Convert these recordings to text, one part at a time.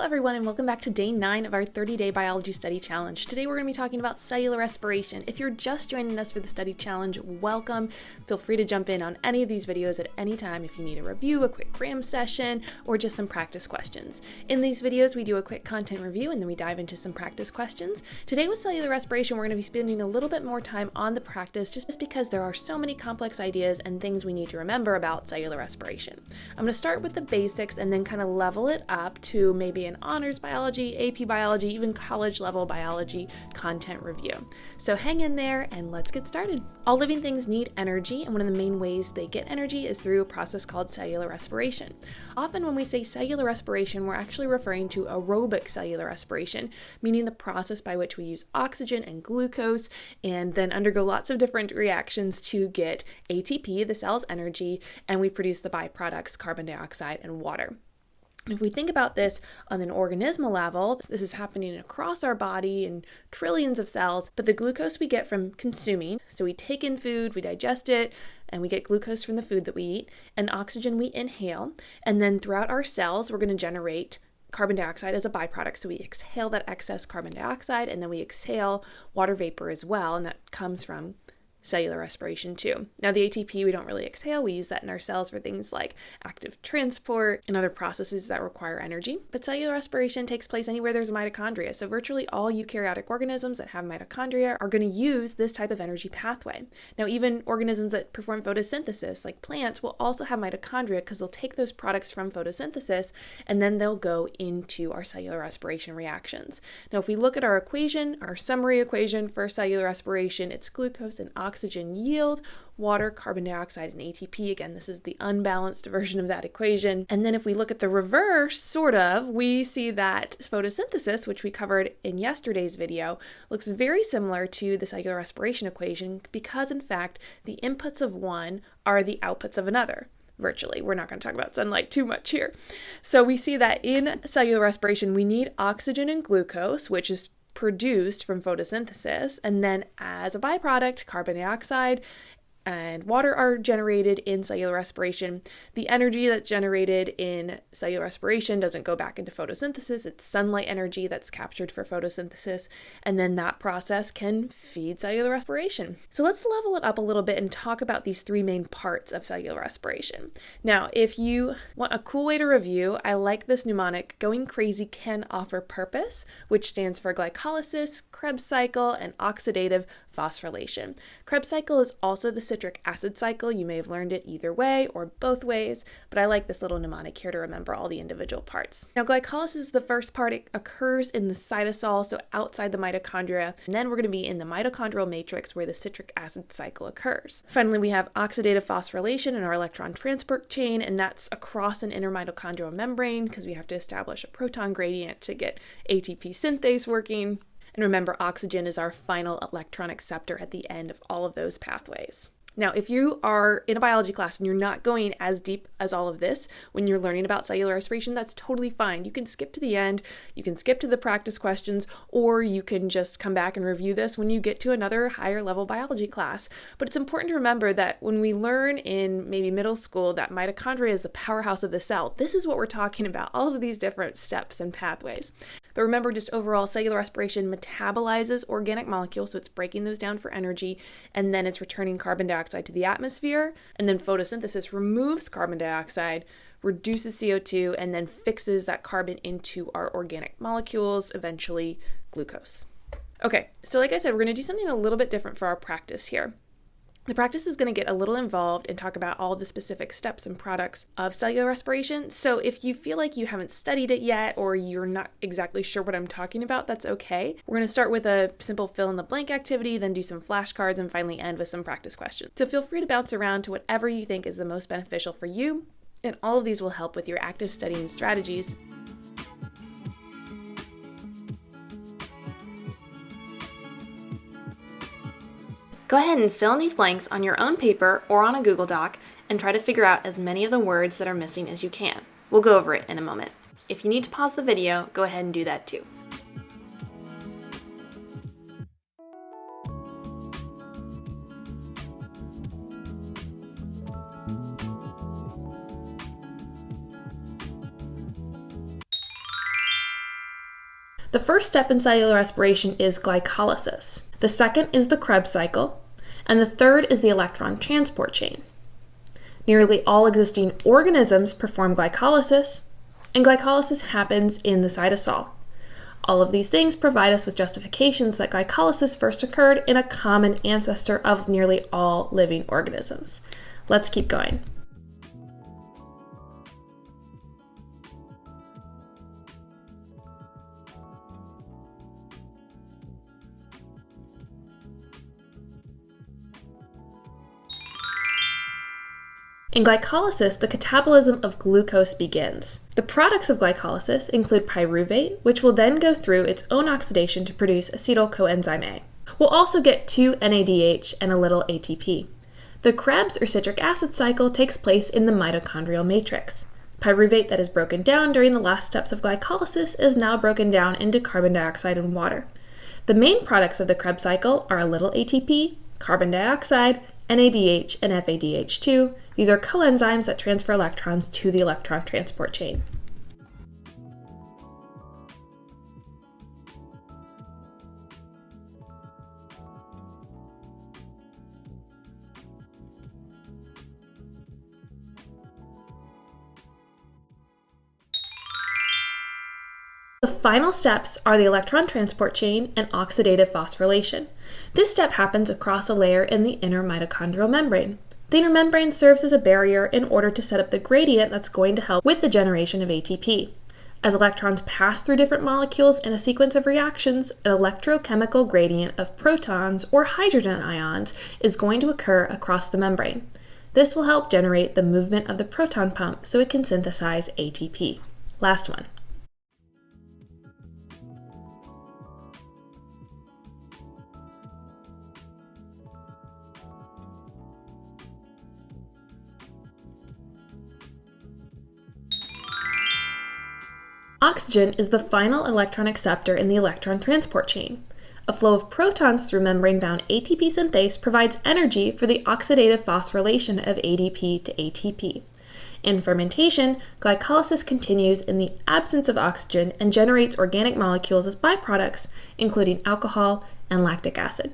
everyone, and welcome back to day 9 of our 30-day biology study challenge. Today we're going to be talking about cellular respiration. If you're just joining us for the study challenge, welcome. Feel free to jump in on any of these videos at any time if you need a review, a quick cram session, or just some practice questions. In these videos we do a quick content review and then we dive into some practice questions. Today with cellular respiration we're going to be spending a little bit more time on the practice just because there are so many complex ideas and things we need to remember about cellular respiration. I'm going to start with the basics and then kind of level it up to maybe an honors biology, AP biology, even college level biology content review. So hang in there and let's get started. All living things need energy, and one of the main ways they get energy is through a process called cellular respiration. Often when we say cellular respiration, we're actually referring to aerobic cellular respiration, meaning the process by which we use oxygen and glucose and then undergo lots of different reactions to get ATP, the cell's energy, and we produce the byproducts carbon dioxide and water. If we think about this on an organismal level, this is happening across our body in trillions of cells, but the glucose we get from consuming, so we take in food, we digest it, and we get glucose from the food that we eat, and oxygen we inhale, and then throughout our cells, we're going to generate carbon dioxide as a byproduct. So we exhale that excess carbon dioxide, and then we exhale water vapor as well, and that comes from cellular respiration too. Now the ATP we don't really exhale, we use that in our cells for things like active transport and other processes that require energy. But cellular respiration takes place anywhere there's mitochondria, so virtually all eukaryotic organisms that have mitochondria are going to use this type of energy pathway. Now even organisms that perform photosynthesis, like plants, will also have mitochondria because they'll take those products from photosynthesis and then they'll go into our cellular respiration reactions. Now if we look at our equation, our summary equation for cellular respiration, it's glucose and oxygen yield, water, carbon dioxide, and ATP. Again, this is the unbalanced version of that equation. And then if we look at the reverse, we see that photosynthesis, which we covered in yesterday's video, looks very similar to the cellular respiration equation because, in fact, the inputs of one are the outputs of another. Virtually. We're not going to talk about sunlight too much here. So we see that in cellular respiration, we need oxygen and glucose, which is produced from photosynthesis, and then as a byproduct, carbon dioxide and water are generated in cellular respiration. The energy that's generated in cellular respiration doesn't go back into photosynthesis. It's sunlight energy that's captured for photosynthesis, and then that process can feed cellular respiration. So let's level it up a little bit and talk about these three main parts of cellular respiration. Now, if you want a cool way to review, I like this mnemonic, going crazy can offer purpose, which stands for glycolysis, Krebs cycle, and oxidative phosphorylation. Krebs cycle is also the citric acid cycle. You may have learned it either way or both ways, but I like this little mnemonic here to remember all the individual parts. Now, glycolysis is the first part. It occurs in the cytosol, so outside the mitochondria, and then we're going to be in the mitochondrial matrix where the citric acid cycle occurs. Finally, we have oxidative phosphorylation in our electron transport chain, and that's across an intermitochondrial membrane because we have to establish a proton gradient to get ATP synthase working. And remember, oxygen is our final electron acceptor at the end of all of those pathways. Now, if you are in a biology class and you're not going as deep as all of this when you're learning about cellular respiration, that's totally fine. You can skip to the end, you can skip to the practice questions, or you can just come back and review this when you get to another higher level biology class. But it's important to remember that when we learn in maybe middle school that mitochondria is the powerhouse of the cell, this is what we're talking about, all of these different steps and pathways. But remember, just overall, cellular respiration metabolizes organic molecules, so it's breaking those down for energy, and then it's returning carbon dioxide to the atmosphere, and then photosynthesis removes carbon dioxide, reduces CO2, and then fixes that carbon into our organic molecules, eventually glucose. Okay, so like I said, we're going to do something a little bit different for our practice here. The practice is going to get a little involved and talk about all the specific steps and products of cellular respiration. So if you feel like you haven't studied it yet or you're not exactly sure what I'm talking about, that's okay. We're going to start with a simple fill in the blank activity, then do some flashcards, and finally end with some practice questions. So feel free to bounce around to whatever you think is the most beneficial for you, and all of these will help with your active studying strategies. Go ahead and fill in these blanks on your own paper or on a Google Doc and try to figure out as many of the words that are missing as you can. We'll go over it in a moment. If you need to pause the video, go ahead and do that too. The first step in cellular respiration is glycolysis. The second is the Krebs cycle, and the third is the electron transport chain. Nearly all existing organisms perform glycolysis, and glycolysis happens in the cytosol. All of these things provide us with justifications that glycolysis first occurred in a common ancestor of nearly all living organisms. Let's keep going. In glycolysis, the catabolism of glucose begins. The products of glycolysis include pyruvate, which will then go through its own oxidation to produce acetyl coenzyme A. We'll also get 2 NADH and a little ATP. The Krebs or citric acid cycle takes place in the mitochondrial matrix. Pyruvate that is broken down during the last steps of glycolysis is now broken down into carbon dioxide and water. The main products of the Krebs cycle are a little ATP, carbon dioxide, NADH, and FADH2. These are coenzymes that transfer electrons to the electron transport chain. The final steps are the electron transport chain and oxidative phosphorylation. This step happens across a layer in the inner mitochondrial membrane. The inner membrane serves as a barrier in order to set up the gradient that's going to help with the generation of ATP. As electrons pass through different molecules in a sequence of reactions, an electrochemical gradient of protons or hydrogen ions is going to occur across the membrane. This will help generate the movement of the proton pump so it can synthesize ATP. Last one. Oxygen is the final electron acceptor in the electron transport chain. A flow of protons through membrane-bound ATP synthase provides energy for the oxidative phosphorylation of ADP to ATP. In fermentation, glycolysis continues in the absence of oxygen and generates organic molecules as byproducts, including alcohol and lactic acid.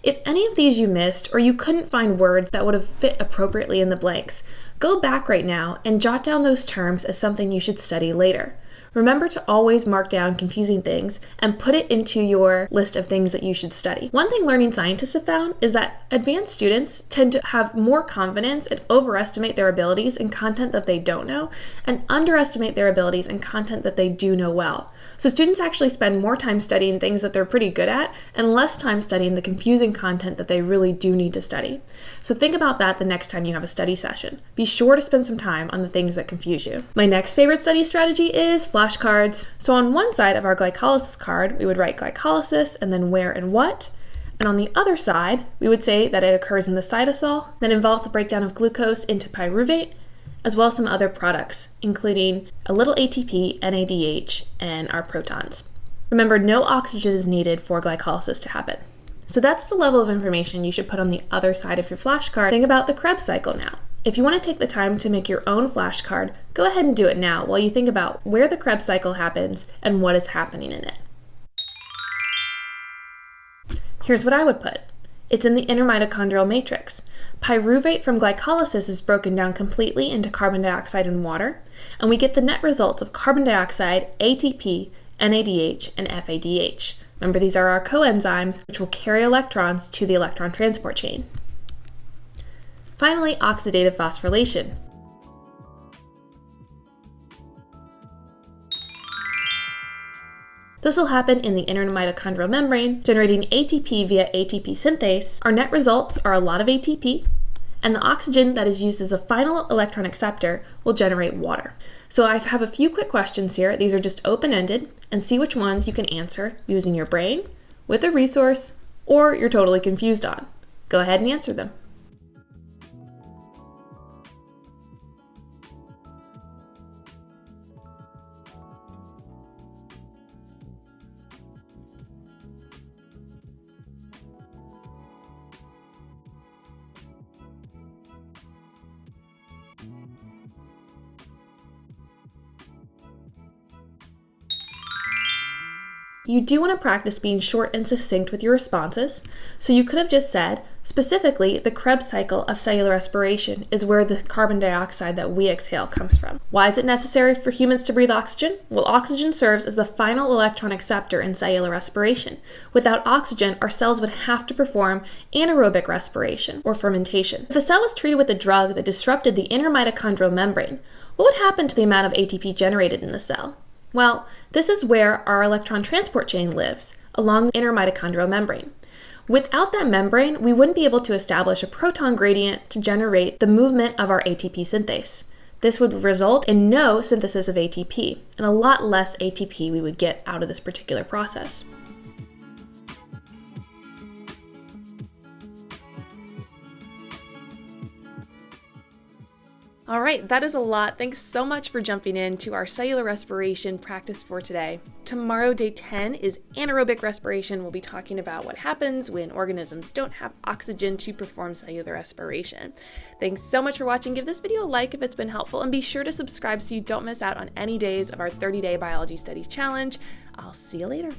If any of these you missed or you couldn't find words that would have fit appropriately in the blanks, go back right now and jot down those terms as something you should study later. Remember to always mark down confusing things and put it into your list of things that you should study. One thing learning scientists have found is that advanced students tend to have more confidence and overestimate their abilities in content that they don't know and underestimate their abilities in content that they do know well. So students actually spend more time studying things that they're pretty good at and less time studying the confusing content that they really do need to study. So think about that the next time you have a study session. Be sure to spend some time on the things that confuse you. My next favorite study strategy is flashcards. So on one side of our glycolysis card, we would write glycolysis and then where and what. And on the other side, we would say that it occurs in the cytosol, that involves the breakdown of glucose into pyruvate, as well as some other products, including a little ATP, NADH, and our protons. Remember, no oxygen is needed for glycolysis to happen. So that's the level of information you should put on the other side of your flashcard. Think about the Krebs cycle now. If you want to take the time to make your own flashcard, go ahead and do it now while you think about where the Krebs cycle happens and what is happening in it. Here's what I would put. It's in the inner mitochondrial matrix. Pyruvate from glycolysis is broken down completely into carbon dioxide and water, and we get the net results of carbon dioxide, ATP, NADH, and FADH. Remember, these are our coenzymes which will carry electrons to the electron transport chain. Finally, oxidative phosphorylation. This will happen in the inner mitochondrial membrane, generating ATP via ATP synthase. Our net results are a lot of ATP, and the oxygen that is used as a final electron acceptor will generate water. So I have a few quick questions here. These are just open-ended, and see which ones you can answer using your brain, with a resource, or you're totally confused on. Go ahead and answer them. You do want to practice being short and succinct with your responses, so you could have just said, specifically, the Krebs cycle of cellular respiration is where the carbon dioxide that we exhale comes from. Why is it necessary for humans to breathe oxygen? Well, oxygen serves as the final electron acceptor in cellular respiration. Without oxygen, our cells would have to perform anaerobic respiration, or fermentation. If a cell was treated with a drug that disrupted the inner mitochondrial membrane, what would happen to the amount of ATP generated in the cell? Well, this is where our electron transport chain lives, along the inner mitochondrial membrane. Without that membrane, we wouldn't be able to establish a proton gradient to generate the movement of our ATP synthase. This would result in no synthesis of ATP, and a lot less ATP we would get out of this particular process. All right, that is a lot. Thanks so much for jumping in to our cellular respiration practice for today. Tomorrow, day 10, is anaerobic respiration. We'll be talking about what happens when organisms don't have oxygen to perform cellular respiration. Thanks so much for watching. Give this video a like if it's been helpful, and be sure to subscribe so you don't miss out on any days of our 30-day biology studies challenge. I'll see you later.